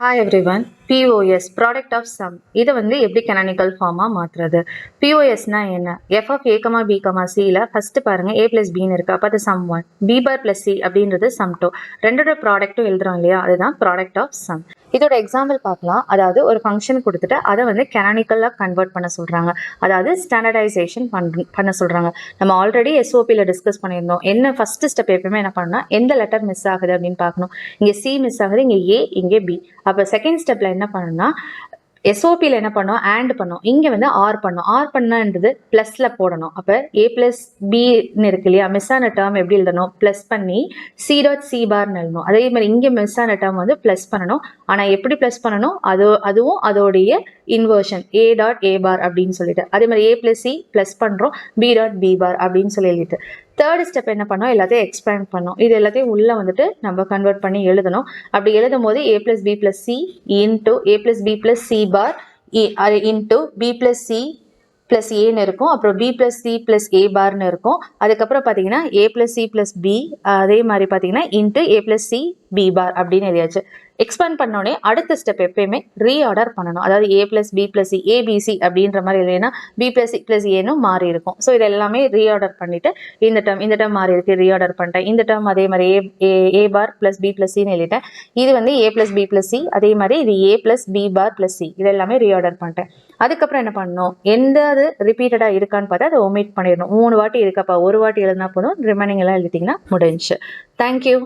Hi everyone. POS product of sum இதை வந்து எப்படி canonical form மாத்துறது? POS னா என்ன? f of a, b, c ல first பாருங்க a plus b ன்னு இருக்கு. அப்ப அது sum 1. b bar plus c அப்படின்றது sum 2. ரெண்டோட ப்ராடக்ட்டும் எழுதுறோம் இல்லையா? அதுதான் product of sum. இதோட எக்ஸாம்பிள் பார்க்கலாம். அதாவது ஒரு ஃபங்க்ஷன் கொடுத்துட்டு அதை வந்து canonical-ஆ கன்வெர்ட் பண்ண சொல்றாங்க. அதாவது ஸ்டாண்டர்டைசேஷன் பண்ண சொல்றாங்க. நம்ம ஆல்ரெடி எஸ்ஓபியில் டிஸ்கஸ் பண்ணியிருந்தோம். என்ன ஃபர்ஸ்ட் ஸ்டெப் எப்பவுமே என்ன பண்ணணும்னா எந்த லெட்டர் மிஸ் ஆகுது அப்படின்னு பார்க்கணும். இங்கே சி மிஸ் ஆகுது, இங்கே ஏ, இங்கே பி. அப்போ செகண்ட் ஸ்டெப்ல என்ன பண்ணணும்னா எஸ்ஓபியில் என்ன பண்ணோம், ஆண்ட் பண்ணோம். இங்கே வந்து ஆர் பண்ணோம். ஆர் பண்ணன்றது ப்ளஸில் போடணும். அப்போ ஏ ப்ளஸ் பின்னு இருக்கு இல்லையா, மிஸ் ஆன டேர்ம் எப்படி எழுதணும், ப்ளஸ் பண்ணி சி டாட் சி பார்னு எழுதணும். அதே மாதிரி இங்கே மிஸ் ஆன டேர்ம் வந்து ப்ளஸ் பண்ணணும். ஆனால் எப்படி ப்ளஸ் பண்ணணும், அதுவும் அதோடைய இன்வர்ஷன் ஏ டாட் ஏ பார் அப்படின்னு சொல்லிட்டு, அதே மாதிரி ஏ ப்ளஸ் சி ப்ளஸ் பண்ணுறோம், பி டாட் பி பார் அப்படின்னு சொல்லிட்டு தேர்ட் ஸ்டெப் என்ன பண்ணோம், எல்லாத்தையும் எக்ஸ்பேண்ட் பண்ணோம். இது எல்லாத்தையும் உள்ளே வந்துட்டு நம்ம கன்வெர்ட் பண்ணி எழுதணும். அப்படி எழுதும் போது A plus B plus C into A plus B plus C bar into B plus C plus ஏன்னு இருக்கும். அப்புறம் B plus C plus A பார்னு இருக்கும். அதுக்கப்புறம் பார்த்தீங்கன்னா A plus C plus B, அதே மாதிரி பார்த்தீங்கன்னா into A plus C B bar அப்படின்னு எழுதியாச்சு. எக்ஸ்பேண்ட் பண்ணோடனே அடுத்த ஸ்டெப் எப்பயுமே ரீஆர்டர் பண்ணணும். அதாவது A plus B plus C ABC அப்படின்ற மாதிரி இல்லைன்னா பி ப்ளஸ் சி ப்ளஸ் ஏன்னு மாறி இருக்கும். ஸோ இது எல்லாமே ரீஆர்டர் பண்ணிட்டு இந்த டேர்ம் மாறி இருக்கு, ரீஆர்டர் பண்ணிட்டேன். இந்த டேர்ம் அதே மாதிரி A bar plus B plus சின்னு எழுதிட்டேன். இது வந்து A plus B plus C, அதே மாதிரி இது A plus B bar plus C, இது எல்லாமே ரீஆர்டர் பண்ணிட்டேன். அதுக்கப்புறம் என்ன பண்ணணும், எந்த அது ரிப்பீட்டடாக இருக்கான்னு பார்த்தா அதை ஒமிட் பண்ணிடணும். 3 வாட்டி இருக்கப்பா, ஒரு வாட்டி எழுதினா போதும், ரிமைனிங் எல்லாம் எழுதிட்டிங்கன்னா முடிஞ்சு. தேங்க்யூ.